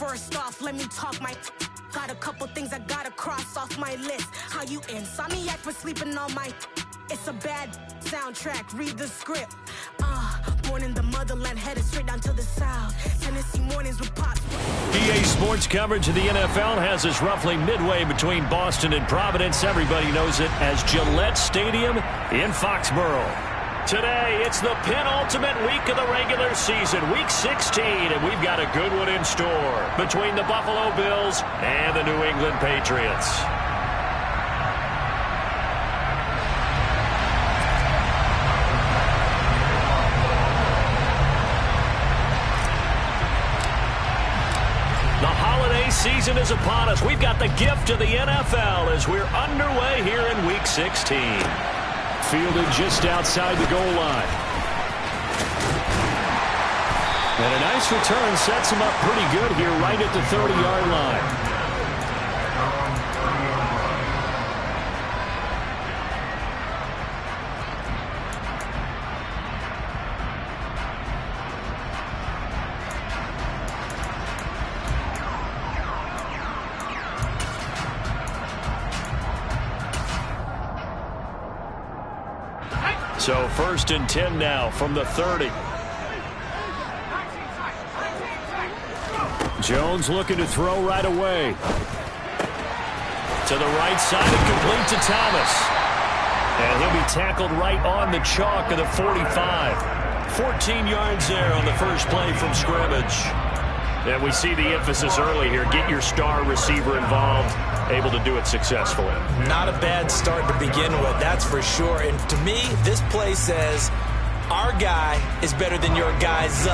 First off, let me talk my got a couple things I gotta cross off my list. How you insomniac for sleeping on my it's a bad soundtrack, read the script. Born in the motherland, headed straight down to the south. Tennessee mornings with pops. EA Sports coverage of the NFL has us roughly midway between Boston and Providence. Everybody knows it as Gillette Stadium in Foxborough. Today, it's the penultimate week of the regular season, Week 16, and we've got a good one in store between the Buffalo Bills and the New England Patriots. The holiday season is upon us. We've got the gift of the NFL as we're underway here in Week 16. Fielded just outside the goal line. And a nice return sets him up pretty good here right at the 30-yard line. So 1st and 10 now from the 30. Jones looking to throw right away. To the right side and complete to Thomas. And he'll be tackled right on the chalk of the 45. 14 yards there on the first play from scrimmage. And we see the emphasis early here. Get your star receiver involved. Able to do it successfully. Not a bad start to begin with, that's for sure. And to me, this play says our guy is better than your guy's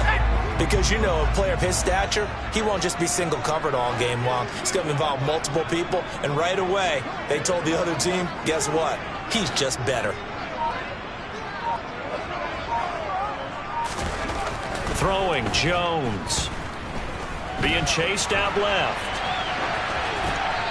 because, you know, a player of his stature, he won't just be single covered all game long. It's going to involve multiple people. And right away, they told the other team, guess what? He's just better. Throwing Jones. Being chased out left.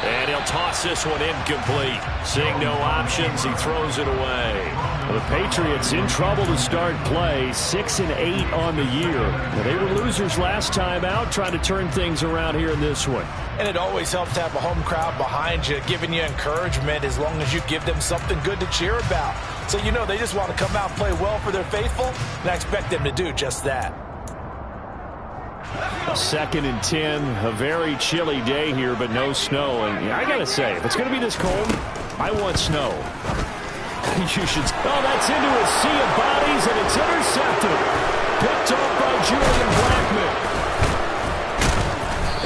And he'll toss this one incomplete. Seeing no options, he throws it away. The Patriots in trouble to start play, 6-8 on the year. Now, they were losers last time out, trying to turn things around here in this one. And it always helps to have a home crowd behind you, giving you encouragement as long as you give them something good to cheer about. So, you know, they just want to come out and play well for their faithful, and I expect them to do just that. 2nd and 10, a very chilly day here, but no snow. And I got to say, if it's going to be this cold, I want snow. You should. Oh, that's into a sea of bodies, and it's intercepted. Picked off by Julian Blackman.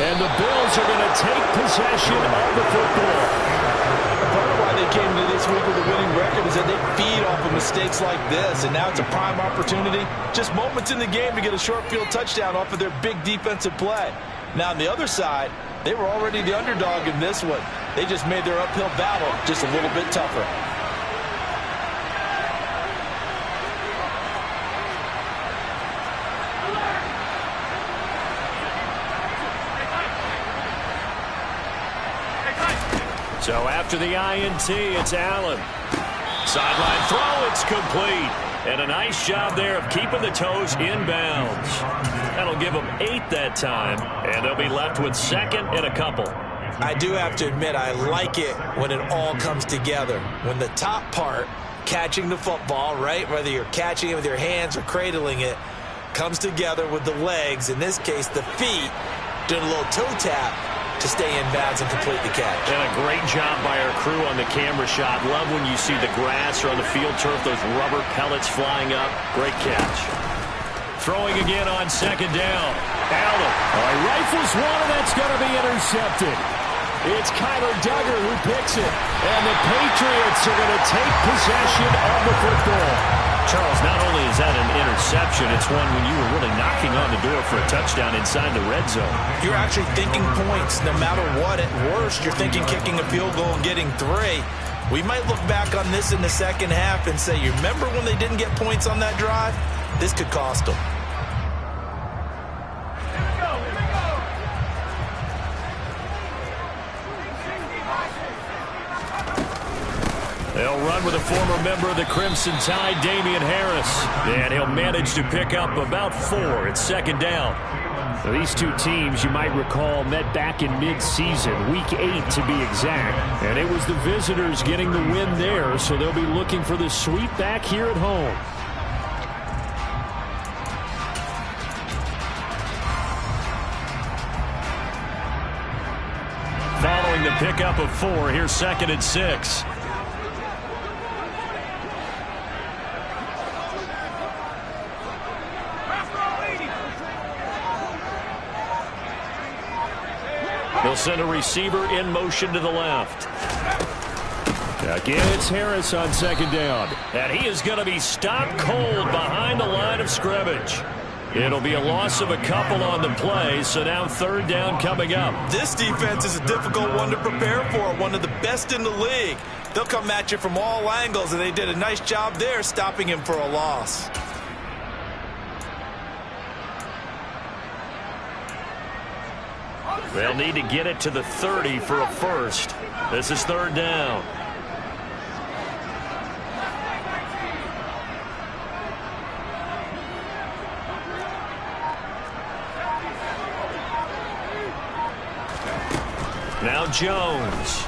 And the Bills are going to take possession of the football. Part of why they came to this week with a winning record is that they feed off of mistakes like this, and now it's a prime opportunity. Just moments in the game to get a short field touchdown off of their big defensive play. Now, on the other side, they were already the underdog in this one. They just made their uphill battle just a little bit tougher. So after the INT, it's Allen. Sideline throw, it's complete. And a nice job there of keeping the toes inbounds. That'll give them 8 that time, and they'll be left with 2nd and a couple. I do have to admit, I like it when it all comes together. When the top part, catching the football, right, whether you're catching it with your hands or cradling it, comes together with the legs, in this case the feet, doing a little toe tap to stay in bounds and complete the catch. And a great job by our crew on the camera shot. Love when you see the grass or on the field turf, those rubber pellets flying up. Great catch. Throwing again on 2nd down. Allen. He rifles one, and that's going to be intercepted. It's Kyler Duggar who picks it. And the Patriots are going to take possession of the football. Charles, not only is that an interception, it's one when you were really knocking on the door for a touchdown inside the red zone. You're actually thinking points no matter what. At worst, you're thinking kicking a field goal and getting 3. We might look back on this in the second half and say, you remember when they didn't get points on that drive? This could cost them. They'll run with a former member of the Crimson Tide, Damian Harris. And he'll manage to pick up about 4. It's 2nd down. Now, these two teams, you might recall, met back in mid-season, Week 8 to be exact. And it was the visitors getting the win there, so they'll be looking for the sweep back here at home. Following the pickup of 4, here's 2nd and 6. They'll send a receiver in motion to the left. Again, it's Harris on 2nd down. And he is going to be stopped cold behind the line of scrimmage. It'll be a loss of a couple on the play, so now 3rd down coming up. This defense is a difficult one to prepare for, one of the best in the league. They'll come at you from all angles, and they did a nice job there stopping him for a loss. They'll need to get it to the 30 for a first. This is 3rd down. Now Jones.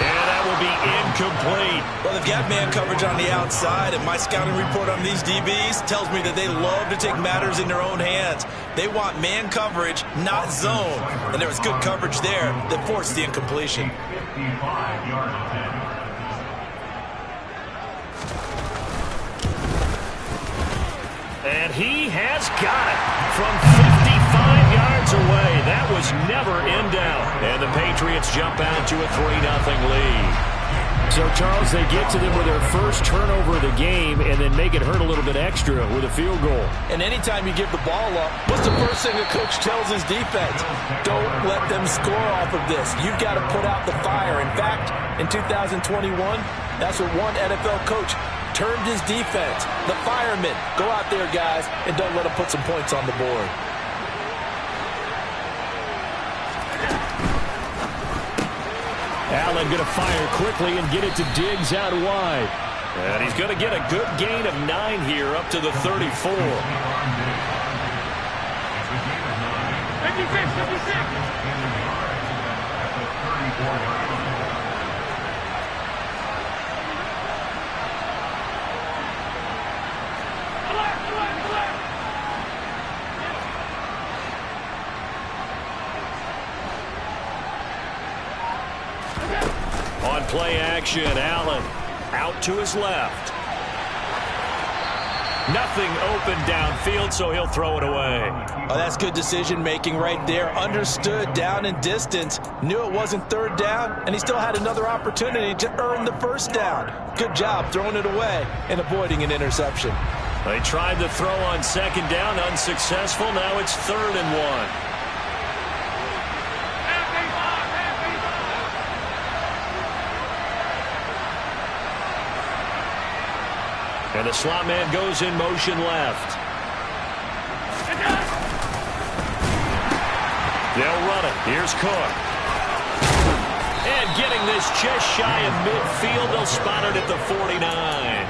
And that will be incomplete. Well, they've got man coverage on the outside, and my scouting report on these DBs tells me that they love to take matters in their own hands. They want man coverage, not zone. And there was good coverage there that forced the incompletion. And he has got it from 55 yards away. That was never in doubt. And the Patriots jump out to a 3-0 lead. So, Charles, they get to them with their first turnover of the game and then make it hurt a little bit extra with a field goal. And anytime you give the ball up, what's the first thing a coach tells his defense? Don't let them score off of this. You've got to put out the fire. In fact, in 2021, that's what one NFL coach termed his defense. The firemen. Go out there, guys, and don't let them put some points on the board. Allen going to fire quickly and get it to Diggs out wide. And he's going to get a good gain of 9 here up to the 34. 56. On play action, Allen out to his left. Nothing open downfield, so he'll throw it away. Oh, that's good decision-making right there. Understood down and distance. Knew it wasn't 3rd down, and he still had another opportunity to earn the 1st down. Good job throwing it away and avoiding an interception. They tried to throw on 2nd down, unsuccessful. Now it's 3rd and 1. And the slot man goes in motion left. They'll run it. Here's Cook. And getting this just shy of midfield. They'll spot it at the 49.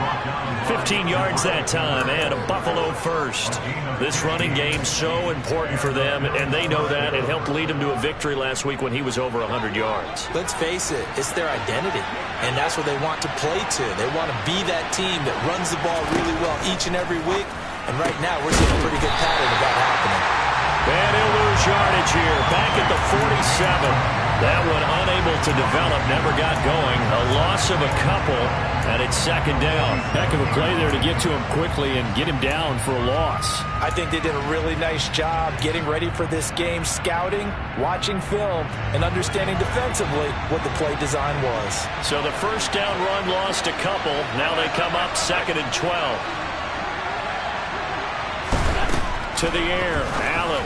15 yards that time and a Buffalo first. This running game so important for them, and they know that. It helped lead them to a victory last week when he was over 100 yards. Let's face it, it's their identity, and that's what they want to play to. They want to be that team that runs the ball really well each and every week, and right now we're seeing a pretty good pattern of that happening. And he'll lose yardage here, back at the 47. That one unable to develop, never got going. A loss of a couple, and it's 2nd down. Heck of a play there to get to him quickly and get him down for a loss. I think they did a really nice job getting ready for this game, scouting, watching film, and understanding defensively what the play design was. So the 1st down run lost a couple. Now they come up 2nd and 12. To the air, Allen.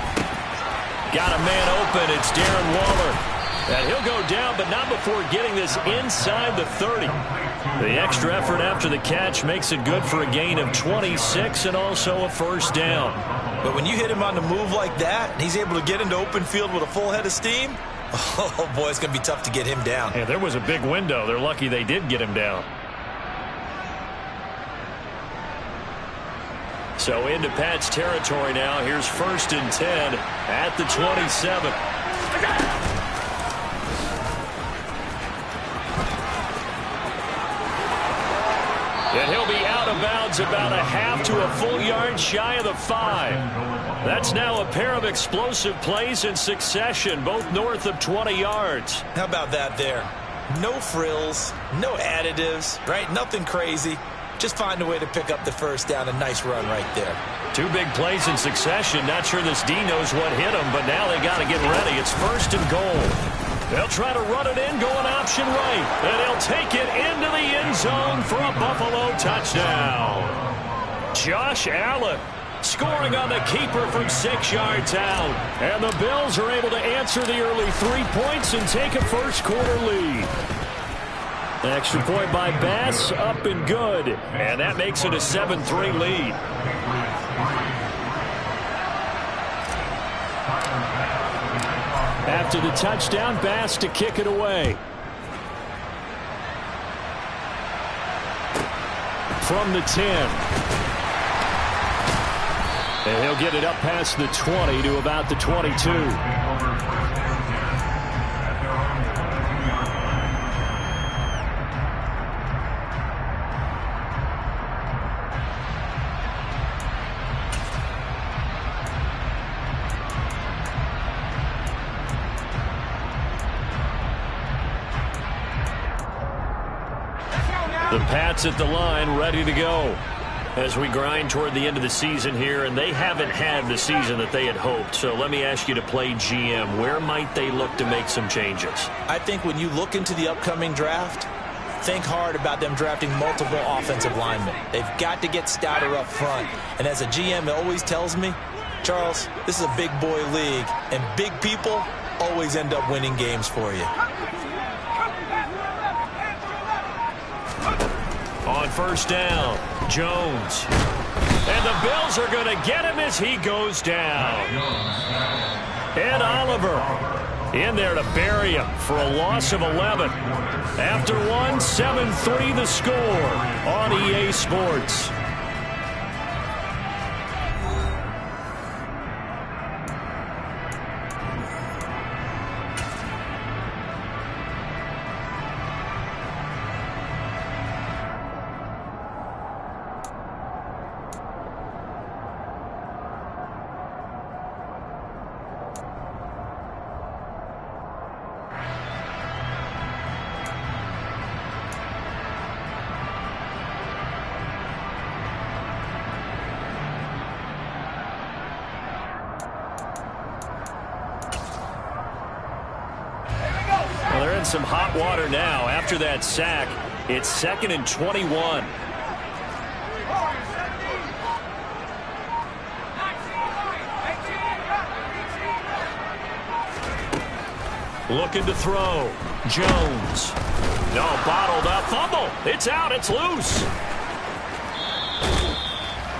Got a man open. It's Darren Waller. And he'll go down, but not before getting this inside the 30. The extra effort after the catch makes it good for a gain of 26 and also a 1st down. But when you hit him on the move like that, and he's able to get into open field with a full head of steam, oh, boy, it's going to be tough to get him down. Yeah, there was a big window. They're lucky they did get him down. So into Pat's territory now. Here's 1st and 10 at the 27. And he'll be out of bounds about a half to a full yard shy of the 5. That's now a pair of explosive plays in succession, both north of 20 yards. How about that there? No frills, no additives, right? Nothing crazy. Just find a way to pick up the first down. A nice run right there. 2 big plays in succession. Not sure this D knows what hit him, but now they got to get ready. It's 1st and goal. They'll try to run it in, going option right. And he'll take it into the end zone for a Buffalo touchdown. Josh Allen scoring on the keeper from 6 yards out. And the Bills are able to answer the early 3 points and take a first-quarter lead. An extra point by Bass, up and good. And that makes it a 7-3 lead. After the touchdown, Bass to kick it away. From the 10. And he'll get it up past the 20 to about the 22. The Pats at the line, ready to go as we grind toward the end of the season here, and they haven't had the season that they had hoped. So let me ask you to play GM. Where might they look to make some changes? I think when you look into the upcoming draft, think hard about them drafting multiple offensive linemen. They've got to get stouter up front. And as a GM, it always tells me, Charles, this is a big boy league, and big people always end up winning games for you. On 1st down, Jones. And the Bills are going to get him as he goes down. Ed Oliver in there to bury him for a loss of 11. After one, 7-3 the score on EA Sports. Some hot water now after that sack. It's 2nd and 21. Looking to throw. Jones. No, bottled up. Fumble. It's out. It's loose.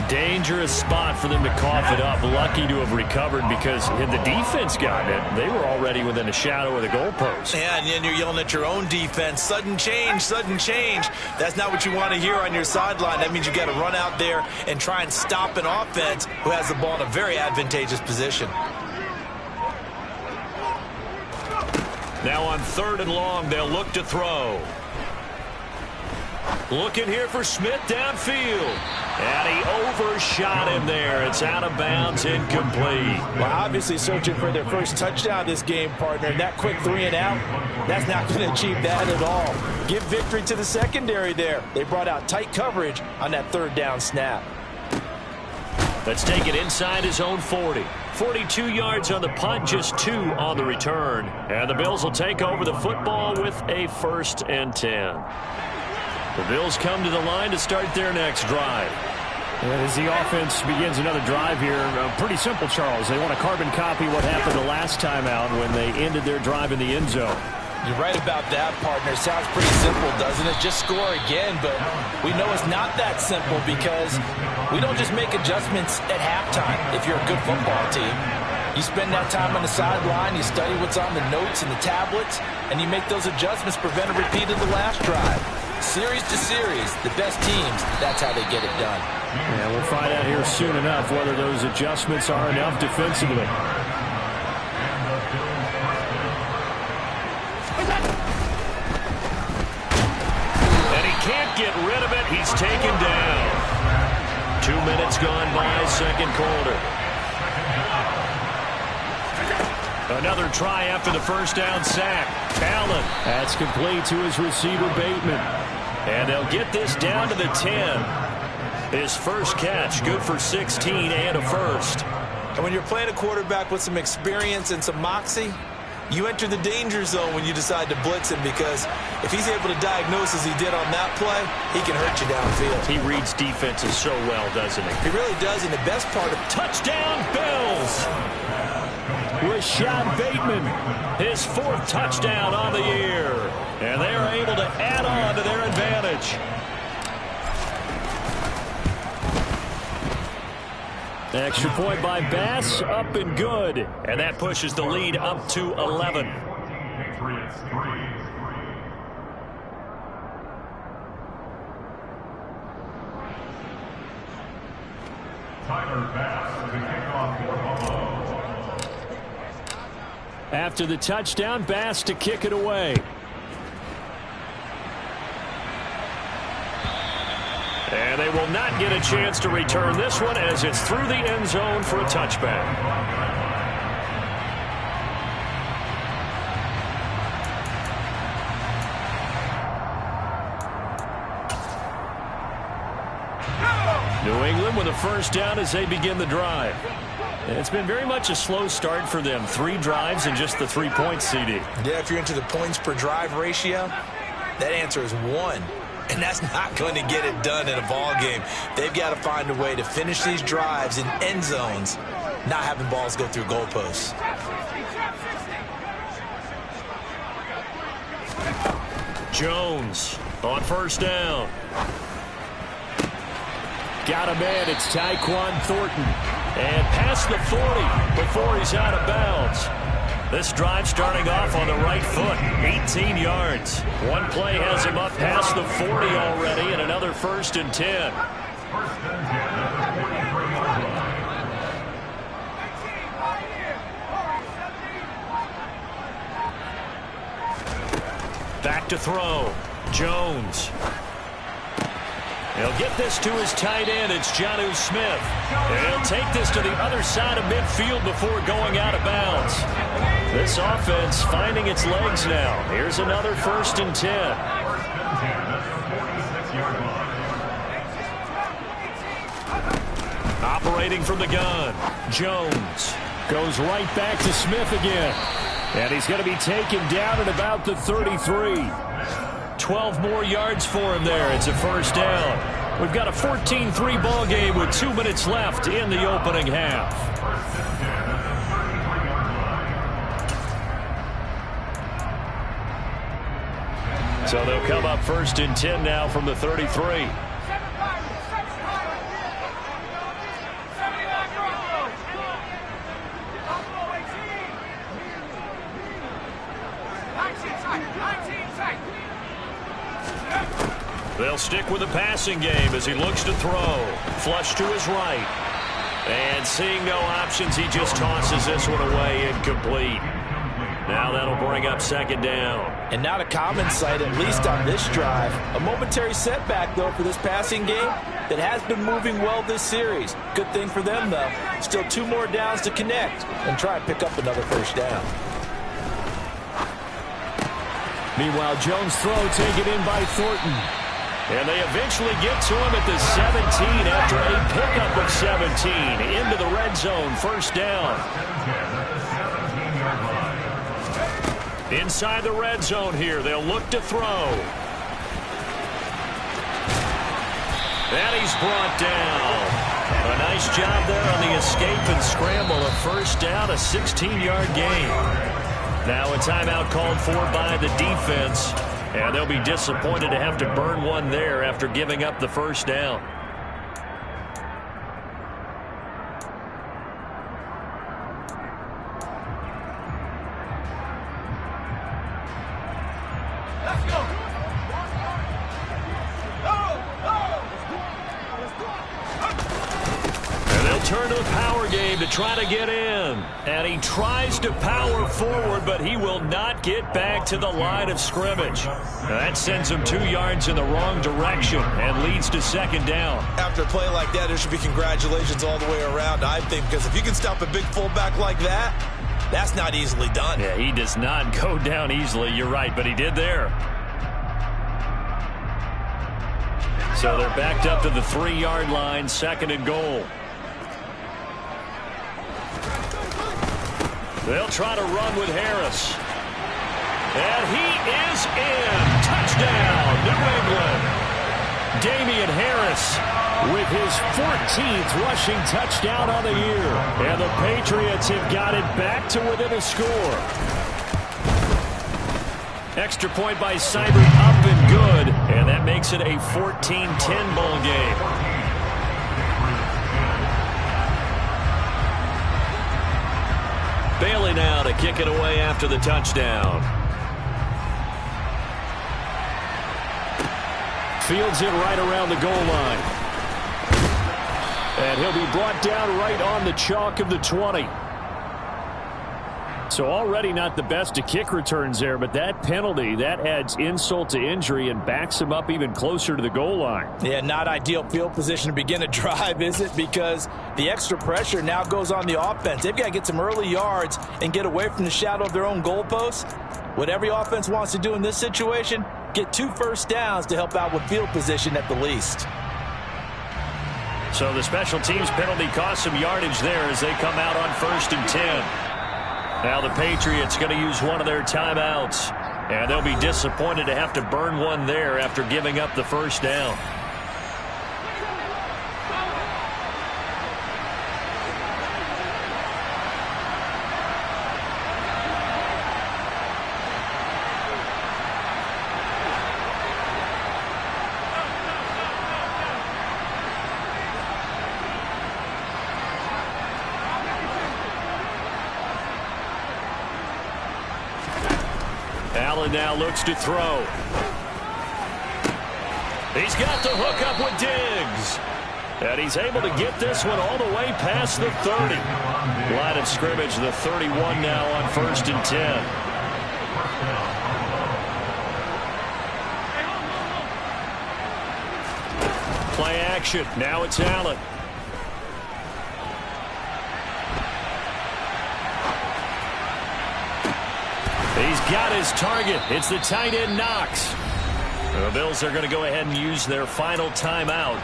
Dangerous spot for them to cough it up. Lucky to have recovered because had the defense gotten it, they were already within a shadow of the goalpost. Yeah, and then you're yelling at your own defense. Sudden change, sudden change. That's not what you want to hear on your sideline. That means you got to run out there and try and stop an offense who has the ball in a very advantageous position. Now on 3rd and long, they'll look to throw. Looking here for Smith downfield. And he overshot him there. It's out of bounds, incomplete. Well, obviously searching for their first touchdown this game, partner. And that quick 3 and out, that's not going to achieve that at all. Give victory to the secondary there. They brought out tight coverage on that 3rd down snap. Let's take it inside his own 40. 42 yards on the punt, just 2 on the return. And the Bills will take over the football with a 1st and 10. The Bills come to the line to start their next drive. And as the offense begins another drive here, pretty simple, Charles. They want to carbon copy what happened the last time out when they ended their drive in the end zone. You're right about that, partner. Sounds pretty simple, doesn't it? Just score again, but we know it's not that simple because we don't just make adjustments at halftime if you're a good football team. You spend that time on the sideline, you study what's on the notes and the tablets, and you make those adjustments, prevent a repeat of the last drive. Series to series, the best teams, that's how they get it done. And we'll find out here soon enough whether those adjustments are enough defensively. And he can't get rid of it. He's taken down. 2 minutes gone by, second quarter. Another try after the first down sack. Allen. That's complete to his receiver, Bateman. And they'll get this down to the 10. His first catch, good for 16 and a first. And when you're playing a quarterback with some experience and some moxie, you enter the danger zone when you decide to blitz him, because if he's able to diagnose as he did on that play, he can hurt you downfield. He reads defenses so well, doesn't he? He really does, and the best part of touchdown, Bills! Rashad Bateman, his fourth touchdown on the year. And they are able to add on to their advantage. Extra point by Bass, up and good. And that pushes the lead up to 11. After the touchdown, Bass to kick it away. And they will not get a chance to return this one as it's through the end zone for a touchback. New England with a first down as they begin the drive. It's been very much a slow start for them. 3 drives and just the 3 points, CD. Yeah, if you're into the points per drive ratio, that answer is 1. And that's not going to get it done in a ball game. They've got to find a way to finish these drives in end zones, not having balls go through goalposts. Jones on first down. Got a man. It's Tyquan Thornton. And past the 40 before he's out of bounds. This drive starting off on the right foot, 18 yards. One play has him up past the 40 already, and another first and 10. Back to throw. Jones. He'll get this to his tight end. It's Jonnu Smith. And he'll take this to the other side of midfield before going out of bounds. This offense finding its legs now. Here's another first and 10. Operating from the gun. Jones goes right back to Smith again. And he's going to be taken down at about the 33. 12 more yards for him there. It's a first down. We've got a 14-3 ball game with 2 minutes left in the opening half. So they'll come up first and 10 now from the 33. They'll stick with the passing game as he looks to throw. Flush to his right. And seeing no options, he just tosses this one away incomplete. Now that'll bring up second down. And not a common sight, at least on this drive. A momentary setback, though, for this passing game that has been moving well this series. Good thing for them, though. Still 2 more downs to connect and try and pick up another first down. Meanwhile, Jones' throw taken in by Thornton. And they eventually get to him at the 17 after a pickup of 17. Into the red zone, first down. Inside the red zone here, they'll look to throw. And he's brought down. A nice job there on the escape and scramble. A first down, a 16-yard gain. Now a timeout called for by the defense. And they'll be disappointed to have to burn one there after giving up the first down. Let's go. game to try to get in. And he tries to power forward, but he will not get back to the line of scrimmage. That sends him 2 yards in the wrong direction and leads to second down. After a play like that, there should be congratulations all the way around, I think, because if you can stop a big fullback like that, that's not easily done. Yeah, he does not go down easily. You're right, but he did there. So they're backed up to the 3-yard line, second and goal. They'll try to run with Harris. And he is in. Touchdown, New England. Damian Harris with his 14th rushing touchdown on the year. And the Patriots have got it back to within a score. Extra point by Seibert up and good. And that makes it a 14-10 ball game. Bailey now to kick it away after the touchdown. Fields it right around the goal line. And he'll be brought down right on the chalk of the 20. So already not the best of kick returns there, but that penalty, that adds insult to injury and backs him up even closer to the goal line. Yeah, not ideal field position to begin a drive, is it? Because the extra pressure now goes on the offense. They've got to get some early yards and get away from the shadow of their own goalposts. What every offense wants to do in this situation, get 2 first downs to help out with field position at the least. So the special teams penalty cost some yardage there as they come out on 1st and 10. Now the Patriots going to use one of their timeouts. And they'll be disappointed to have to burn one there after giving up the first down. Allen now looks to throw. He's got the hook up with Diggs. And he's able to get this one all the way past the 30. Line of scrimmage, the 31 now on 1st and 10. Play action. Now it's Allen. He's got his target. It's the tight end Knox. The Bills are going to go ahead and use their final timeout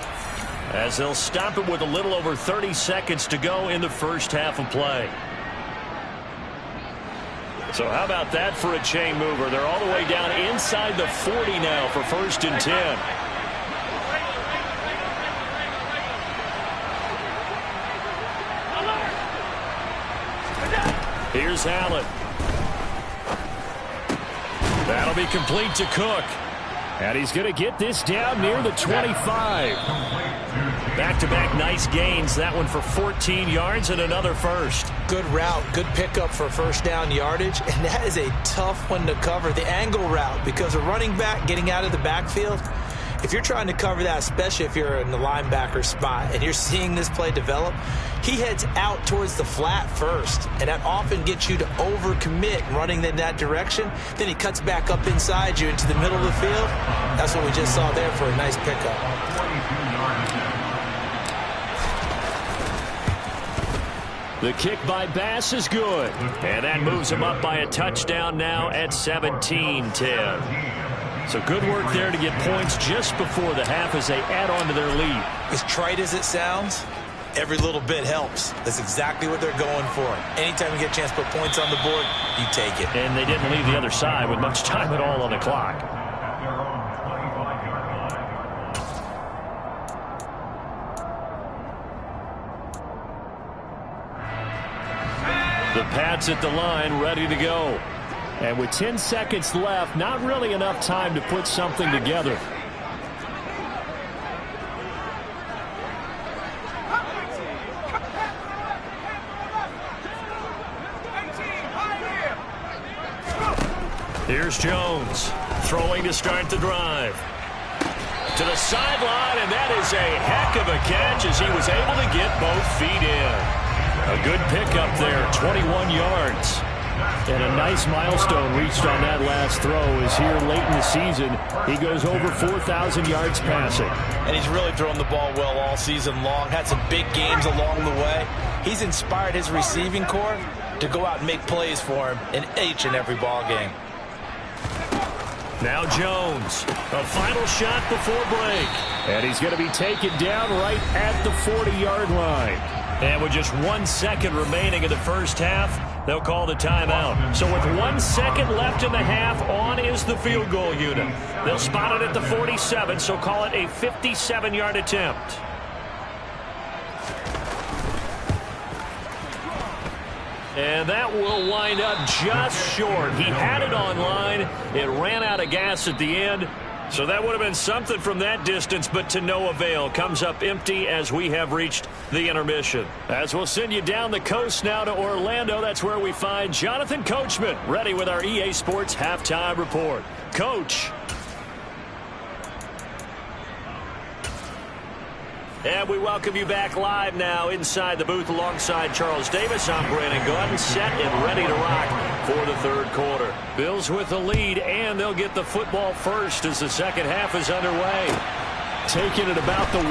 as they'll stop it with a little over 30 seconds to go in the first half of play. So how about that for a chain mover? They're all the way down inside the 40 now for 1st and 10. Here's Allen. That'll be complete to Cook. And he's going to get this down near the 25. Back-to-back nice gains. That one for 14 yards and another first. Good route. Good pickup for first down yardage. And that is a tough one to cover. The angle route, because a running back getting out of the backfield, if you're trying to cover that, especially if you're in the linebacker spot and you're seeing this play develop, he heads out towards the flat first, and that often gets you to overcommit running in that direction. Then he cuts back up inside you into the middle of the field. That's what we just saw there for a nice pickup. The kick by Bass is good, and that moves him up by a touchdown now at 17-10. So good work there to get points just before the half as they add on to their lead. As trite as it sounds, every little bit helps. That's exactly what they're going for. Anytime you get a chance to put points on the board, you take it. And they didn't leave the other side with much time at all on the clock. The Pats at the line, ready to go. And with 10 seconds left, not really enough time to put something together. Here's Jones, throwing to start the drive. To the sideline, and that is a heck of a catch as he was able to get both feet in. A good pickup there, 21 yards. And a nice milestone reached on that last throw is here late in the season. He goes over 4,000 yards passing. And he's really thrown the ball well all season long. Had some big games along the way. He's inspired his receiving corps to go out and make plays for him in each and every ball game. Now Jones, a final shot before break. And he's going to be taken down right at the 40-yard line. And with just 1 second remaining in the first half, they'll call the timeout. So with 1 second left in the half, on is the field goal unit. They'll spot it at the 47, so call it a 57-yard attempt. And that will wind up just short. He had it on line. It ran out of gas at the end. So that would have been something from that distance, but to no avail. Comes up empty as we have reached the intermission. As we'll send you down the coast now to Orlando, that's where we find Jonathan Coachman, ready with our EA Sports Halftime Report. Coach. And we welcome you back live now inside the booth alongside Charles Davis. I'm Brandon Gordon, set and ready to rock for the third quarter. Bills with the lead, and they'll get the football first as the second half is underway. Taking it about the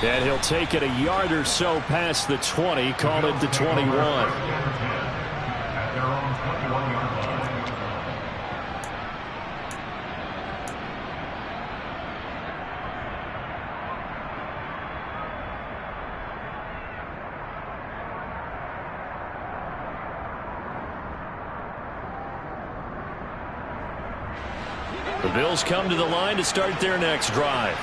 1. And he'll take it a yard or so past the 20, call it the 21. The Bills come to the line to start their next drive.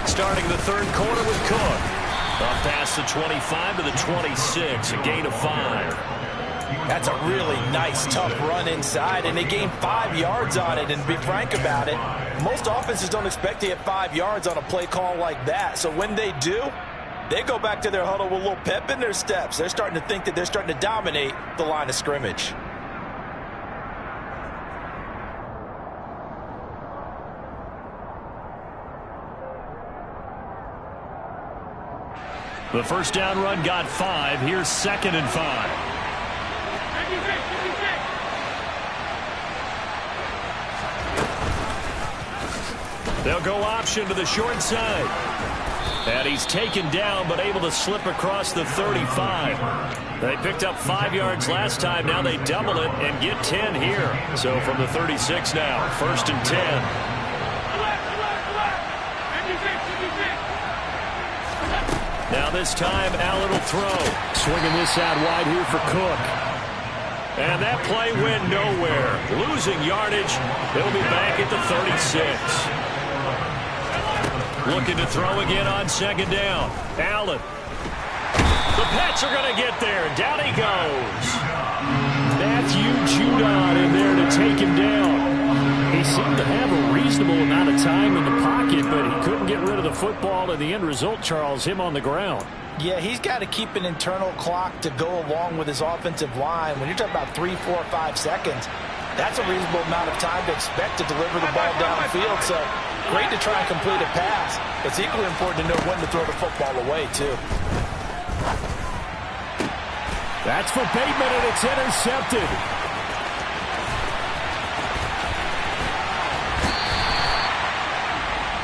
Starting the third quarter with Cook. Up past the 25 to the 26, a gain of 5. That's a really nice, tough run inside, and they gained 5 yards on it. And to be frank about it, most offenses don't expect to get 5 yards on a play call like that. So when they do, they go back to their huddle with a little pep in their steps. They're starting to think that they're starting to dominate the line of scrimmage. The first down run got 5. Here's 2nd and 5. They'll go option to the short side. And he's taken down, but able to slip across the 35. They picked up 5 yards last time. Now they double it and get 10 here. So from the 36 now, 1st and 10. Now this time, Allen will throw. Swinging this out wide here for Cook. And that play went nowhere. Losing yardage. He'll be back at the 36. Looking to throw again on 2nd down. Allen. The Pats are going to get there. Down he goes. Matthew Judon in there to take him down. He seemed to have a reasonable amount of time in the pocket, but he couldn't get rid of the football, and the end result, Charles, him on the ground. Yeah, he's got to keep an internal clock to go along with his offensive line. When you're talking about 3, 4, 5 seconds, that's a reasonable amount of time to expect to deliver the ball downfield. So great to try and complete a pass. It's equally important to know when to throw the football away, too. That's for Bateman, and it's intercepted.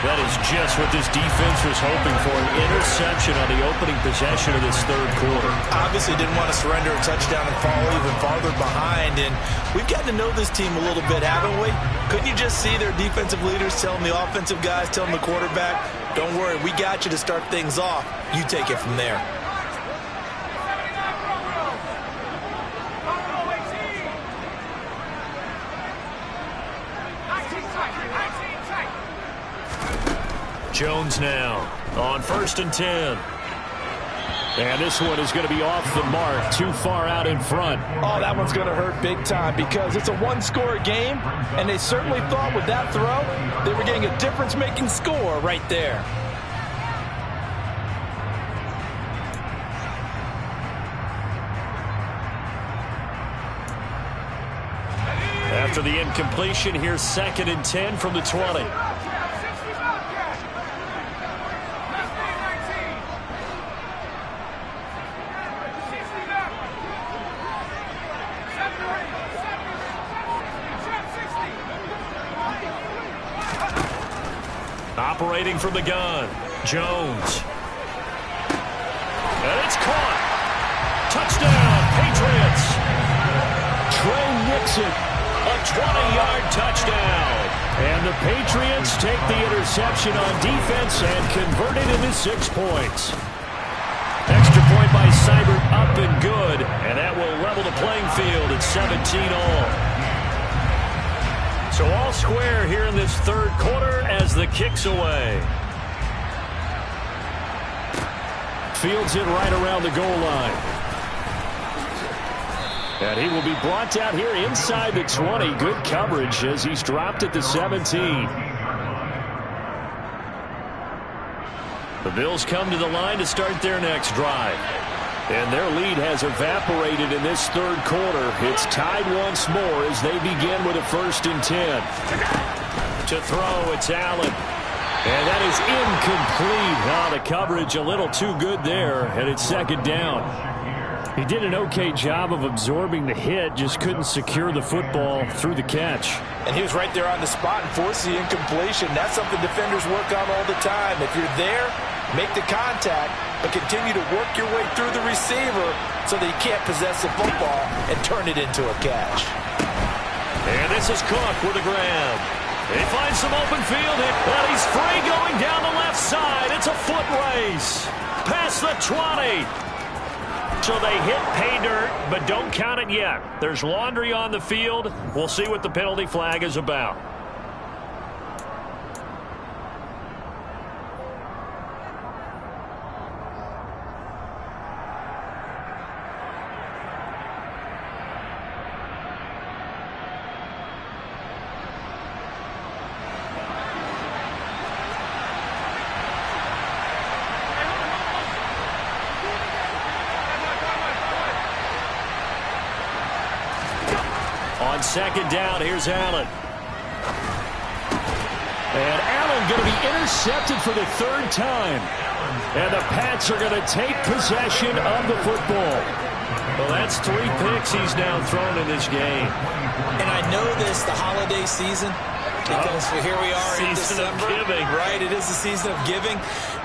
That is just what this defense was hoping for, an interception on the opening possession of this third quarter. Obviously didn't want to surrender a touchdown and fall even farther behind, and we've gotten to know this team a little bit, haven't we? Couldn't you just see their defensive leaders telling the offensive guys, telling the quarterback, don't worry, we got you to start things off. You take it from there. Jones now on 1st and 10. And this one is going to be off the mark, too far out in front. Oh, that one's going to hurt big time because it's a one-score game, and they certainly thought with that throw they were getting a difference-making score right there. At After the incompletion, here's 2nd and 10 from the 20. Operating from the gun, Jones. And it's caught. Touchdown, Patriots. Trey Nixon. A 20-yard touchdown. And the Patriots take the interception on defense and convert it into 6 points. Extra point by Seibert, up and good. And that will level the playing field at 17 all. So all square here in this 3rd quarter as the kick's away. Fields it right around the goal line. And he will be brought down here inside the 20. Good coverage as he's dropped at the 17. The Bills come to the line to start their next drive. And their lead has evaporated in this 3rd quarter. It's tied once more as they begin with a 1st and 10. To throw, it's Allen. And that is incomplete. Oh, the coverage a little too good there, and it's 2nd down. He did an okay job of absorbing the hit, just couldn't secure the football through the catch. And he was right there on the spot and forced the incompletion. That's something defenders work on all the time. If you're there, make the contact, but continue to work your way through the receiver so that you can't possess the football and turn it into a catch. And this is Cook with a grab. He finds some open field, and he's free going down the left side. It's a foot race. Past the 20. So they hit pay dirt, but don't count it yet. There's laundry on the field. We'll see what the penalty flag is about. On 2nd down, here's Allen. And Allen going to be intercepted for the 3rd time. And the Pats are going to take possession of the football. Well, that's 3 picks he's now thrown in this game. And I know this, the holiday season, because here we are in December. Season of giving. Right, it is the season of giving.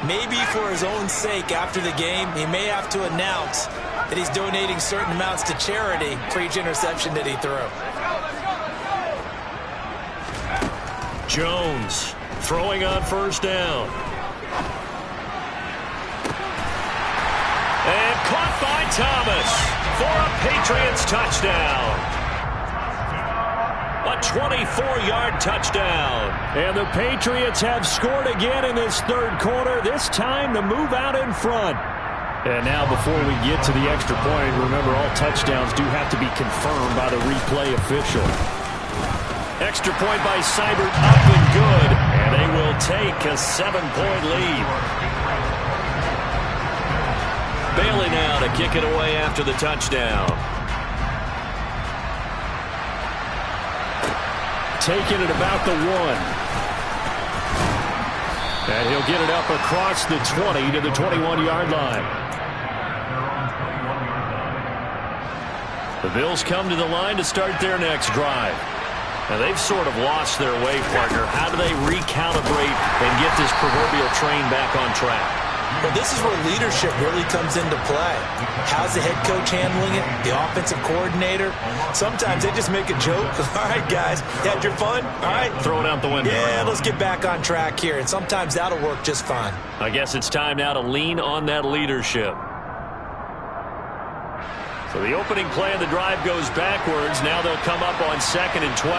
Maybe for his own sake after the game, he may have to announce that he's donating certain amounts to charity for each interception that he threw. Jones throwing on 1st down. And caught by Thomas for a Patriots touchdown. A 24-yard touchdown. And the Patriots have scored again in this 3rd quarter, this time to move out in front. And now before we get to the extra point, remember all touchdowns do have to be confirmed by the replay official. Extra point by Seibert, up and good. And they will take a 7-point lead. Bailey now to kick it away after the touchdown. Taking it about the 1. And he'll get it up across the 20 to the 21-yard line. The Bills come to the line to start their next drive. Now, they've sort of lost their way, partner. How do they recalibrate and get this proverbial train back on track? Well, this is where leadership really comes into play. How's the head coach handling it? The offensive coordinator? Sometimes they just make a joke. All right, guys, you had your fun? All right. Throw it out the window. Yeah, let's get back on track here. And sometimes that'll work just fine. I guess it's time now to lean on that leadership. So the opening play of the drive goes backwards. Now they'll come up on 2nd and 12.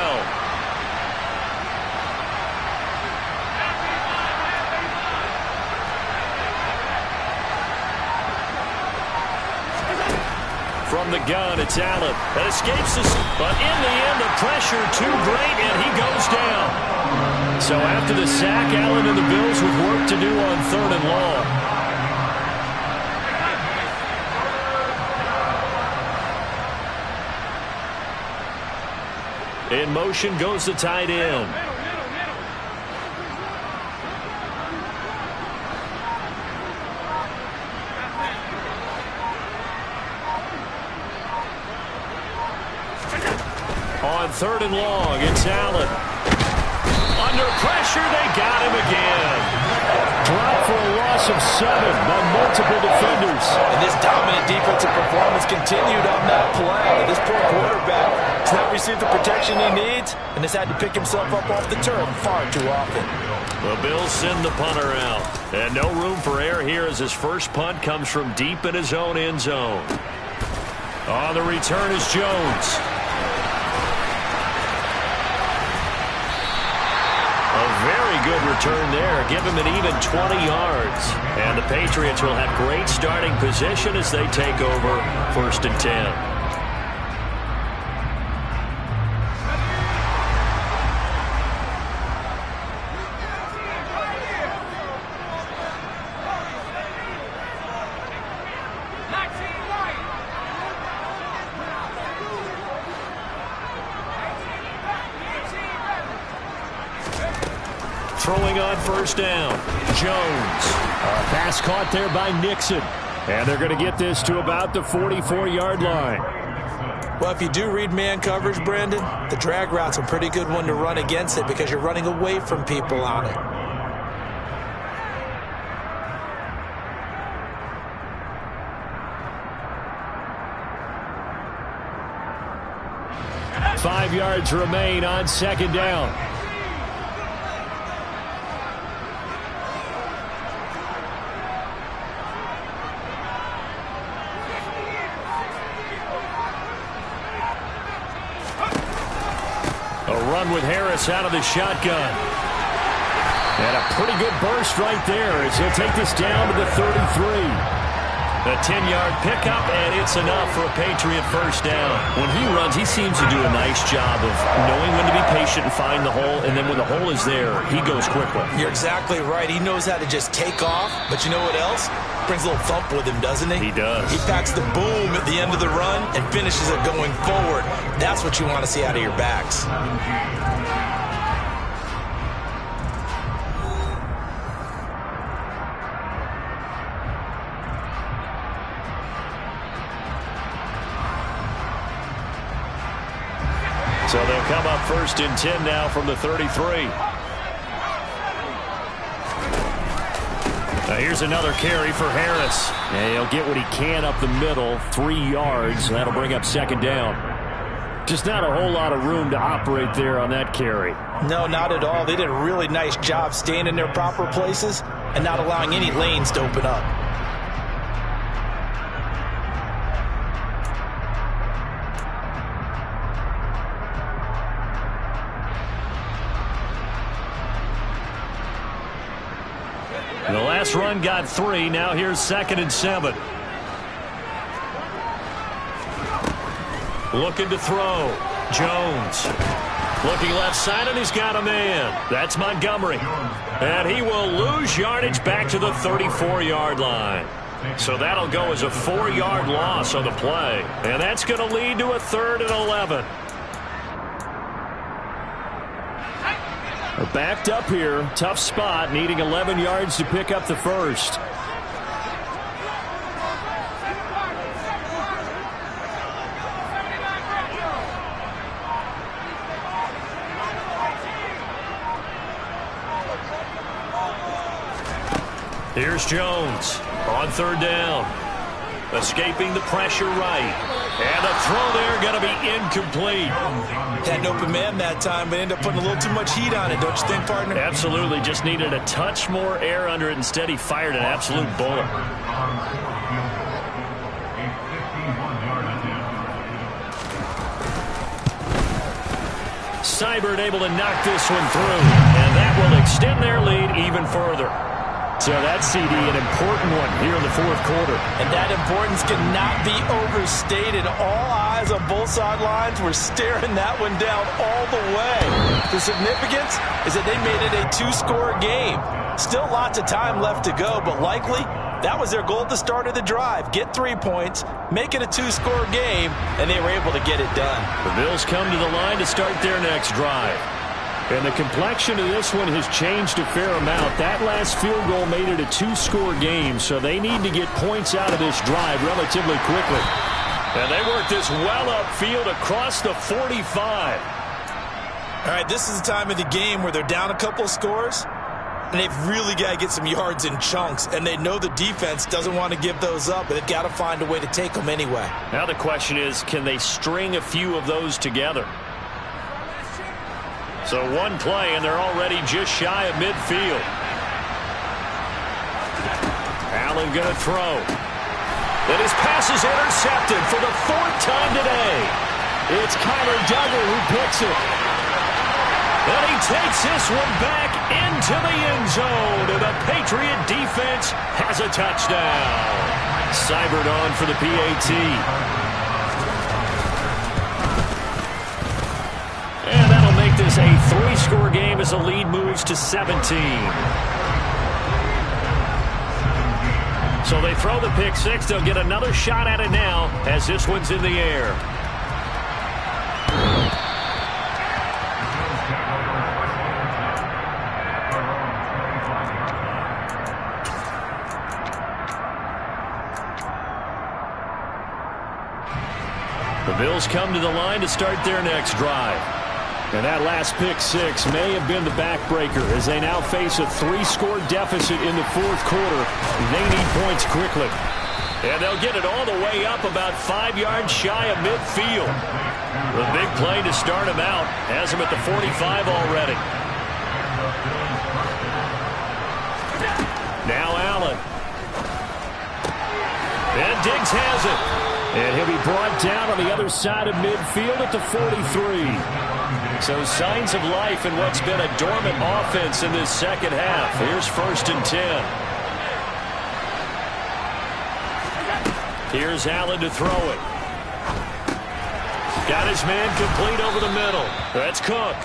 From the gun, it's Allen. That escapes us, but in the end, the pressure too great, and he goes down. So after the sack, Allen and the Bills with work to do on 3rd and long. In motion goes the tight end. On 3rd and long, it's Allen. Under pressure, they got him again. Drop for a loss of 7 by multiple defenders. And this dominant defensive performance continued on that play. This poor quarterback has not received the protection he needs and has had to pick himself up off the turf far too often. The Bills send the punter out. And no room for error here as his first punt comes from deep in his own end zone. On the return is Jones. Very good return there. Give him an even 20 yards. And the Patriots will have great starting position as they take over 1st and 10. Throwing on 1st down. Jones. Pass caught there by Nixon. And they're going to get this to about the 44-yard line. Well, if you do read man coverage, Brandon, the drag route's a pretty good one to run against it because you're running away from people on it. Five yards remain on 2nd down. With Harris out of the shotgun. And a pretty good burst right there as he'll take this down to the 33. A 10-yard pickup, and it's enough for a Patriot 1st down. When he runs, he seems to do a nice job of knowing when to be patient and find the hole, and then when the hole is there, he goes quickly. You're exactly right. He knows how to just take off, but you know what else? Brings a little thump with him, doesn't he? He does. He packs the boom at the end of the run and finishes it going forward. That's what you want to see out of your backs. So they'll come up 1st and 10 now from the 33. Now here's another carry for Harris. And he'll get what he can up the middle, 3 yards. That'll bring up 2nd down. Just not a whole lot of room to operate there on that carry. No, not at all. They did a really nice job staying in their proper places and not allowing any lanes to open up. The last run got 3. Now here's 2nd and 7. Looking to throw. Jones. Looking left side, and he's got a man. That's Montgomery. And he will lose yardage back to the 34-yard line. So that'll go as a 4-yard loss on the play. And that's going to lead to a 3rd and 11. They're backed up here. Tough spot, needing 11 yards to pick up the 1st. Here's Jones on 3rd down. Escaping the pressure right. And the throw there going to be incomplete. Had an open man that time, but ended up putting a little too much heat on it, don't you think, partner? Absolutely. Just needed a touch more air under it. Instead, he fired an absolute bullet. Seibert able to knock this one through. And that will extend their lead even further. So that CD, an important one here in the 4th quarter. And that importance cannot be overstated. All eyes on both sidelines were staring that one down all the way. The significance is that they made it a 2-score game. Still lots of time left to go, but likely That was their goal at the start of the drive. Get 3 points, make it a 2-score game, and they were able to get it done. The Bills come to the line to start their next drive. And the complexion of this one has changed a fair amount. That last field goal made it a 2-score game, so they need to get points out of this drive relatively quickly. And they work this well upfield across the 45. All right, this is the time of the game where they're down a couple of scores, and they've really got to get some yards in chunks, and they know the defense doesn't want to give those up, but they've got to find a way to take them anyway. Now the question is, can they string a few of those together? So one play, and they're already just shy of midfield. Allen going to throw. And his pass is intercepted for the 4th time today. It's Kyler Duggar who picks it. And he takes this one back into the end zone. And the Patriot defense has a touchdown. Seibert on for the PAT. And that'll make this a 3-score game as the lead moves to 17. So they throw the pick six. They'll get another shot at it now as this one's in the air. The Bills come to the line to start their next drive. And that last pick six may have been the backbreaker as they now face a 3-score deficit in the 4th quarter. They need points quickly. And they'll get it all the way up about 5 yards shy of midfield. The big play to start him out has him at the 45 already. Now Allen. And Diggs has it. And he'll be brought down on the other side of midfield at the 43. So signs of life in what's been a dormant offense in this second half. Here's 1st and 10. Here's Allen to throw it. Got his man complete over the middle. That's Cook.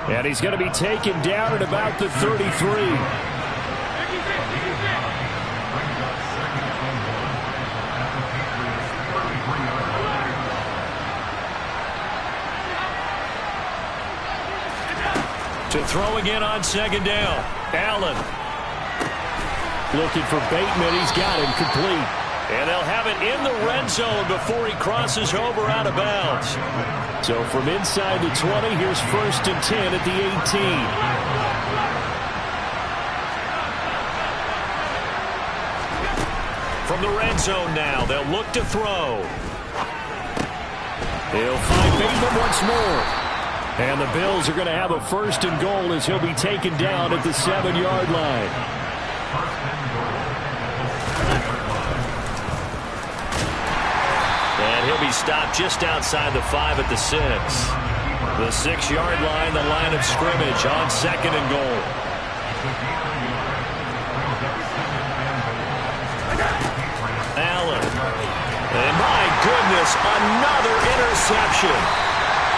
And he's going to be taken down at about the 33. To throw again on 2nd down. Allen. Looking for Bateman. He's got him complete. And they'll have it in the red zone before he crosses over out of bounds. So from inside the 20, here's 1st and 10 at the 18. From the red zone now, they'll look to throw. He'll find Bateman once more. And the Bills are going to have a 1st and goal as he'll be taken down at the 7-yard line. And he'll be stopped just outside the 5 at the 6. The 6-yard line, the line of scrimmage on 2nd and goal. Allen. And my goodness, another interception.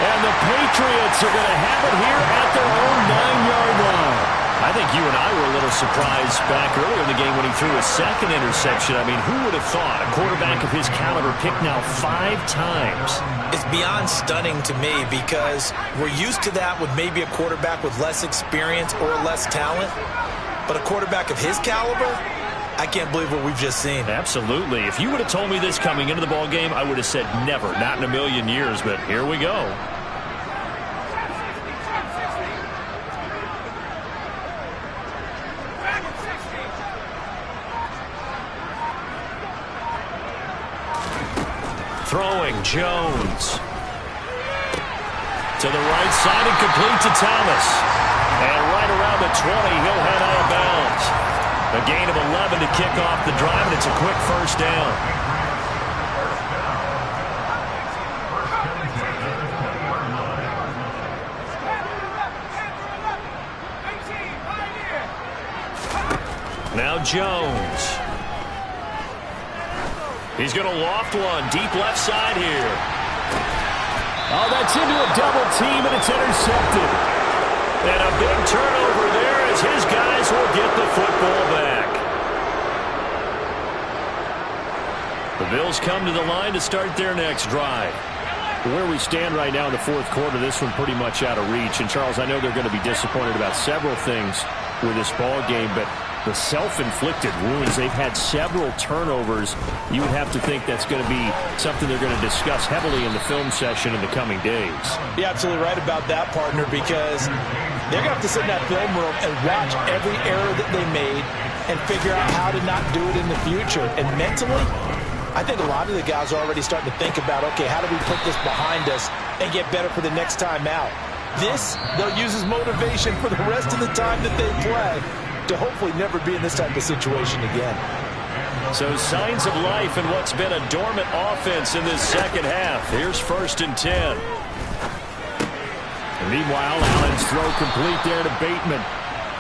And the Patriots are going to have it here at their own 9-yard line. I think you and I were a little surprised back earlier in the game when he threw his 2nd interception. I mean, who would have thought a quarterback of his caliber picked now 5 times? It's beyond stunning to me because we're used to that with maybe a quarterback with less experience or less talent. But a quarterback of his caliber, I can't believe what we've just seen. Absolutely. If you would have told me this coming into the ball game, I would have said never, not in a million years. But here we go. Throwing Jones. To the right side and complete to Thomas. And right around the 20, he'll head out of bounds. A gain of 11 to kick off the drive, and it's a quick 1st down. Now Jones. He's going to loft one deep left side here. Oh, that's into a double team, and it's intercepted. And a big turnover there as his guys will get the football back. The Bills come to the line to start their next drive. Where we stand right now in the fourth quarter, this one pretty much out of reach. And, Charles, I know they're going to be disappointed about several things with this ball game, but the self-inflicted wounds, they've had several turnovers. You would have to think that's going to be something they're going to discuss heavily in the film session in the coming days. You're absolutely right about that, partner, because they're going to have to sit in that film room and watch every error that they made and figure out how to not do it in the future. And mentally, I think a lot of the guys are already starting to think about, okay, how do we put this behind us and get better for the next time out? This, they'll use as motivation for the rest of the time that they play to hopefully never be in this type of situation again. So signs of life in what's been a dormant offense in this second half. Here's 1st and 10. And meanwhile, Allen's throw complete there to Bateman.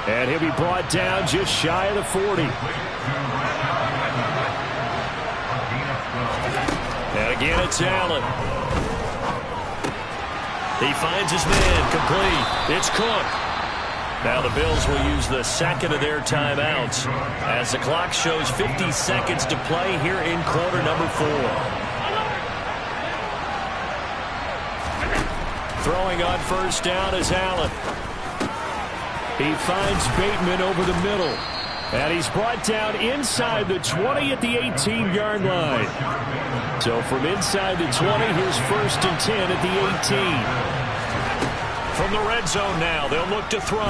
And he'll be brought down just shy of the 40. And again, it's Allen. He finds his man, complete. It's Cook. Now the Bills will use the second of their timeouts as the clock shows 50 seconds to play here in quarter number 4. Throwing on 1st down is Allen. He finds Bateman over the middle. And he's brought down inside the 20 at the 18-yard line. So from inside the 20, here's 1st and 10 at the 18. From the red zone now, they'll look to throw.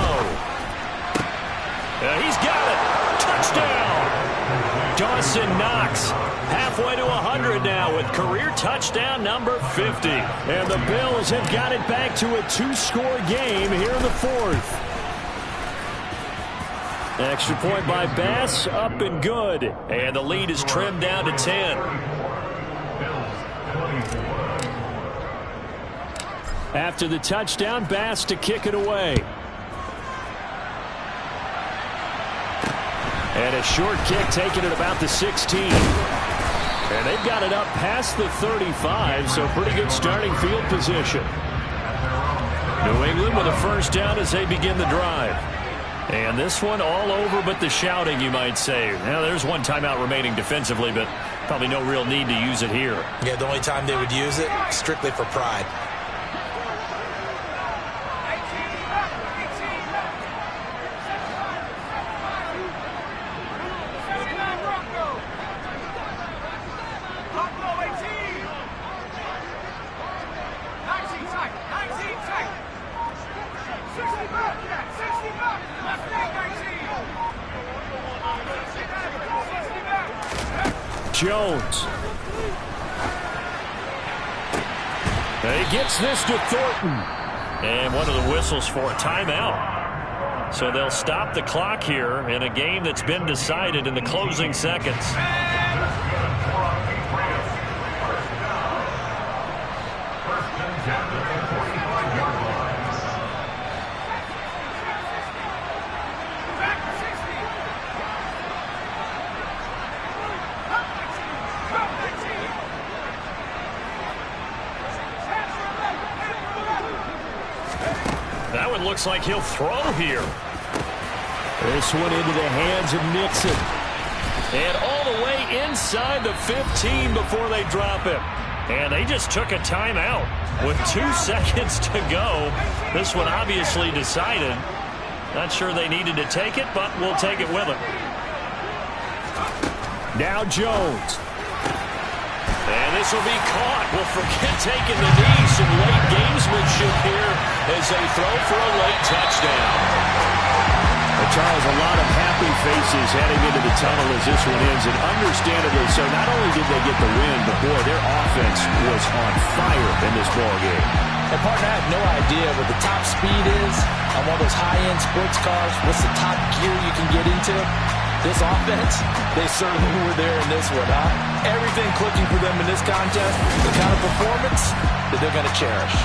He's got it. Touchdown. Dawson Knox halfway to 100 now with career touchdown number 50. And the Bills have got it back to a 2-score game here in the 4th. Extra point by Bass, up and good. And the lead is trimmed down to 10. After the touchdown, Bass to kick it away. And a short kick taken at about the 16. And they've got it up past the 35, so pretty good starting field position. New England with a 1st down as they begin the drive. And this one all over but the shouting, you might say. Now, there's one timeout remaining defensively, but probably no real need to use it here. Yeah, the only time they would use it, strictly for pride. Jones. And he gets this to Thornton. And one of the whistles for a timeout. So they'll stop the clock here in a game that's been decided in the closing seconds. Looks like he'll throw here. This one into the hands of Nixon. And all the way inside the 15 before they drop him. And they just took a timeout with 2 seconds to go. This one obviously decided. Not sure they needed to take it, but we'll take it with them. Now Jones. And this will be caught. We'll forget taking the knee. Some late gamesmanship here as they throw for a late touchdown. Well, Charles, a lot of happy faces heading into the tunnel as this one ends, and understandably so. Not only did they get the win, but boy, their offense was on fire in this ball game. And partner, I have no idea what the top speed is on one of those high-end sports cars. What's the top gear you can get into? This offense, they certainly were there in this one, huh? Everything clicking for them in this contest, the kind of performance that they're going to cherish.